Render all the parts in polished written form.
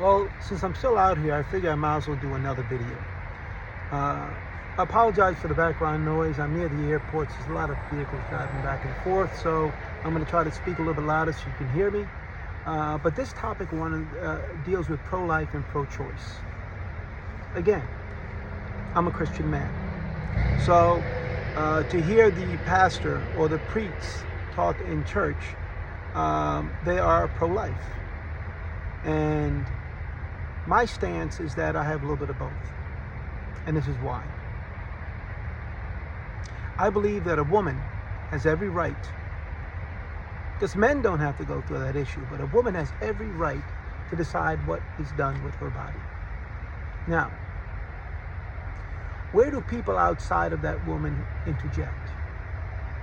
Well, since I'm still out here, I figure I might as well do another video. I apologize for the background noise. I'm near the airport, so there's a lot of vehicles driving back and forth, so I'm going to try to speak a little bit louder so you can hear me. But this topic deals with pro-life and pro-choice. Again, I'm a Christian man. So to hear the pastor or the priest talk in church, they are pro-life. And my stance is that I have a little bit of both. And this is why. I believe that a woman has every right, because men don't have to go through that issue, but a woman has every right to decide what is done with her body. Now, where do people outside of that woman interject?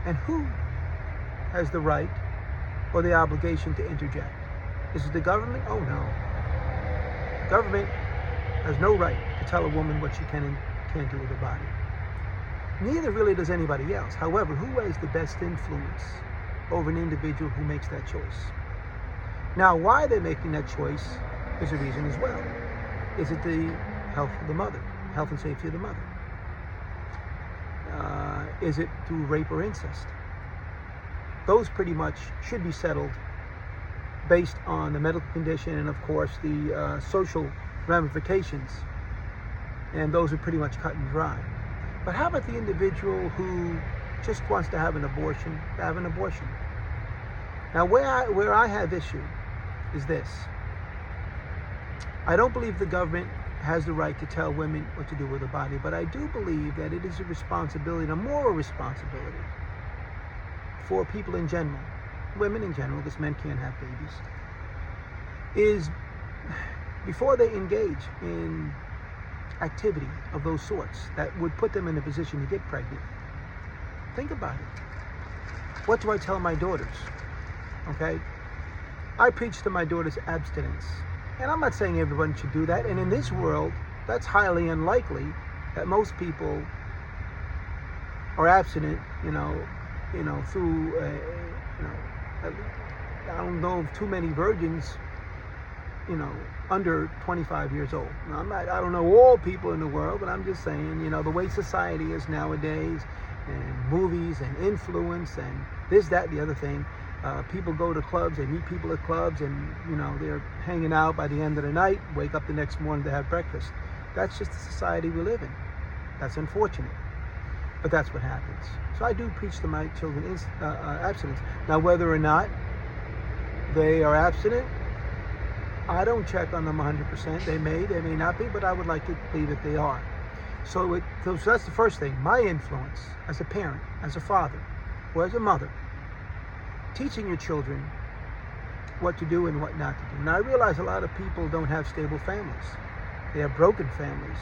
And who has the right or the obligation to interject? Is it the government? Oh no. The government has no right to tell a woman what she can and can't do with her body. Neither really does anybody else. However, who has the best influence over an individual who makes that choice? Now, why they're making that choice is a reason as well. Is it the health of the mother, health and safety of the mother? Is it through rape or incest? Those pretty much should be settled based on the medical condition and, of course, the social ramifications. And those are pretty much cut and dry. But how about the individual who just wants to have an abortion, have an abortion? Now, where I have issue is this. I don't believe the government has the right to tell women what to do with their body, but I do believe that it is a responsibility, a moral responsibility for people in general, women in general, because men can't have babies, is before they engage in activity of those sorts that would put them in a position to get pregnant, think about it. What do I tell my daughters? Okay? I preach to my daughters abstinence. And I'm not saying everyone should do that. And in this world, that's highly unlikely that most people are abstinent, through, I don't know of too many virgins, under 25 years old. Now, I don't know all people in the world, but I'm just saying, the way society is nowadays, and movies and influence and this, that, the other thing. People go to clubs, they meet people at clubs, and they're hanging out by the end of the night, wake up the next morning to have breakfast. That's just the society we live in. That's unfortunate, but that's what happens. So I do preach to my children abstinence. Now, whether or not they are abstinent, I don't check on them 100%. They may not be, but I would like to believe that they are. So that's the first thing. My influence as a parent, as a father, or as a mother, teaching your children what to do and what not to do. Now, I realize a lot of people don't have stable families. They have broken families.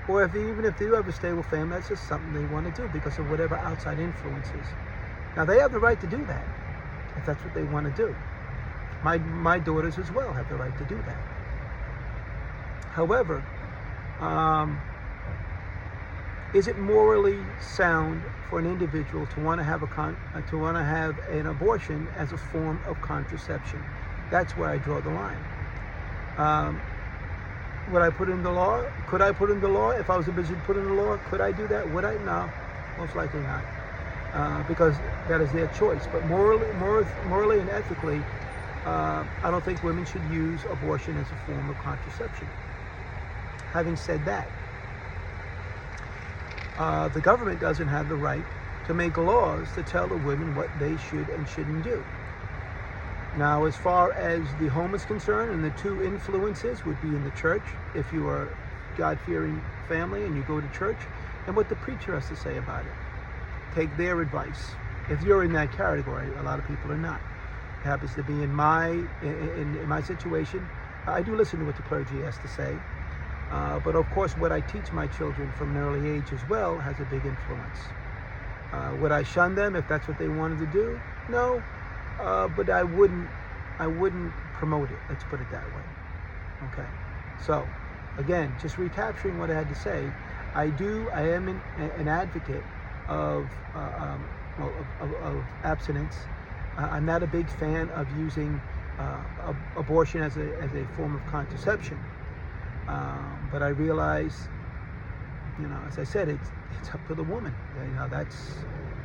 Or even if they do have a stable family, that's just something they want to do because of whatever outside influences. Now, they have the right to do that, if that's what they want to do. My daughters as well have the right to do that. However, is it morally sound for an individual to want to have an abortion as a form of contraception? That's where I draw the line. Would I put in the law? Could I put in the law? If I was in a position to put in the law, could I do that? Would I? No, most likely not, because that is their choice. But morally and ethically, I don't think women should use abortion as a form of contraception. Having said that, the government doesn't have the right to make laws to tell the women what they should and shouldn't do. Now, as far as the home is concerned, and the two influences would be in the church, if you are a God-fearing family and you go to church, and what the preacher has to say about it. Take their advice. If you're in that category, a lot of people are not. It happens to be in my situation. I do listen to what the clergy has to say. But of course, what I teach my children from an early age as well has a big influence. Would I shun them if that's what they wanted to do? No, but I wouldn't promote it. Let's put it that way. Okay. So, again, just recapturing what I had to say, I am an advocate of abstinence. I'm not a big fan of using abortion as a form of contraception. But I realize, as I said, it's up to the woman.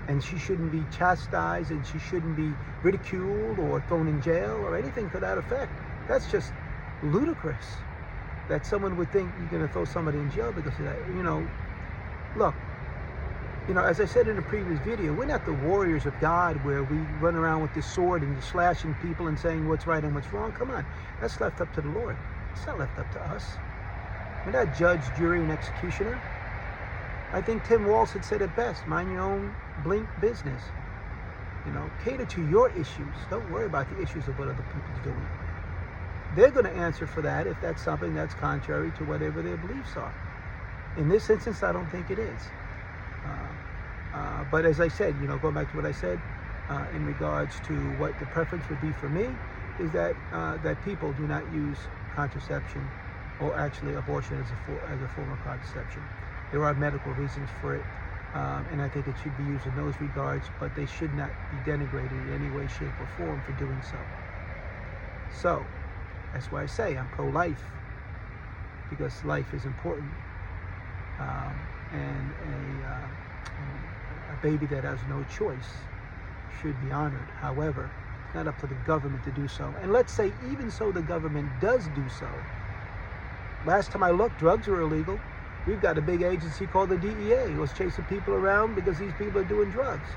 And she shouldn't be chastised, and she shouldn't be ridiculed or thrown in jail or anything to that effect. That's just ludicrous that someone would think you're going to throw somebody in jail because of that. Look, as I said in a previous video, we're not the warriors of God where we run around with this sword and slashing people and saying what's right and what's wrong. Come on, that's left up to the Lord. It's not left up to us. We're not judge, jury, and executioner. I think Tim Walz had said it best: mind your own blink business. Cater to your issues. Don't worry about the issues of what other people's doing. They're going to answer for that if that's something that's contrary to whatever their beliefs are. In this instance, I don't think it is. But as I said, going back to what I said in regards to what the preference would be for me, is that people do not use contraception, or actually abortion as a form of contraception. There are medical reasons for it, and I think it should be used in those regards, but they should not be denigrated in any way, shape, or form for doing so. So, that's why I say I'm pro-life, because life is important, and a baby that has no choice should be honored. However, it's not up to the government to do so. And let's say even so the government does do so. Last time I looked, drugs were illegal. We've got a big agency called the DEA who's chasing people around because these people are doing drugs.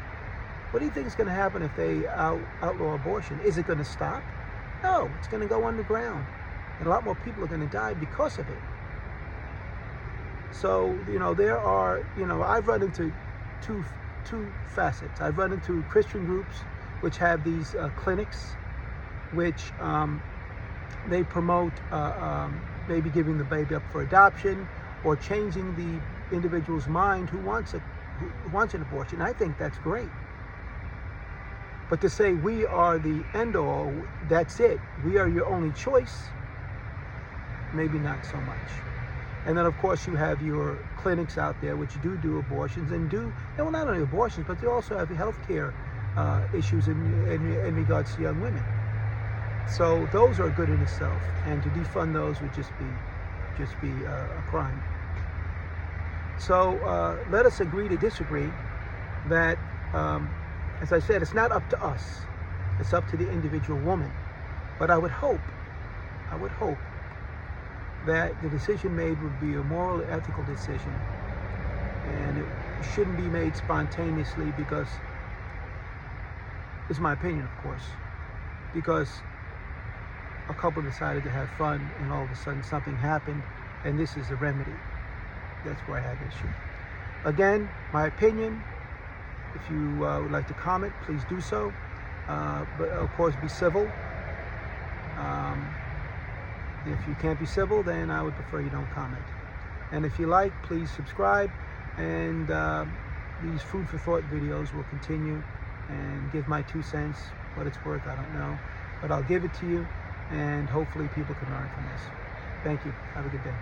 What do you think is going to happen if they outlaw abortion? Is it going to stop? No, it's going to go underground. And a lot more people are going to die because of it. So, there are, I've run into two facets. I've run into Christian groups which have these clinics which they promote maybe giving the baby up for adoption, or changing the individual's mind who wants an abortion. I think that's great. But to say we are the end all, that's it, we are your only choice, maybe not so much. And then of course you have your clinics out there which do abortions, and not only abortions, but they also have health care issues in regards to young women. So those are good in itself, and to defund those would just be a crime. So let us agree to disagree that, as I said, it's not up to us. It's up to the individual woman. But I would hope that the decision made would be a moral, ethical decision. And it shouldn't be made spontaneously because, it's my opinion, of course, because a couple decided to have fun and all of a sudden something happened, and this is the remedy. That's where I have issue. Again, my opinion. If you would like to comment, please do so. But of course, be civil. If you can't be civil, then I would prefer you don't comment. And if you like, please subscribe. And these food for thought videos will continue, and give my 2 cents. What it's worth, I don't know. But I'll give it to you, and hopefully people can learn from this. Thank you. Have a good day.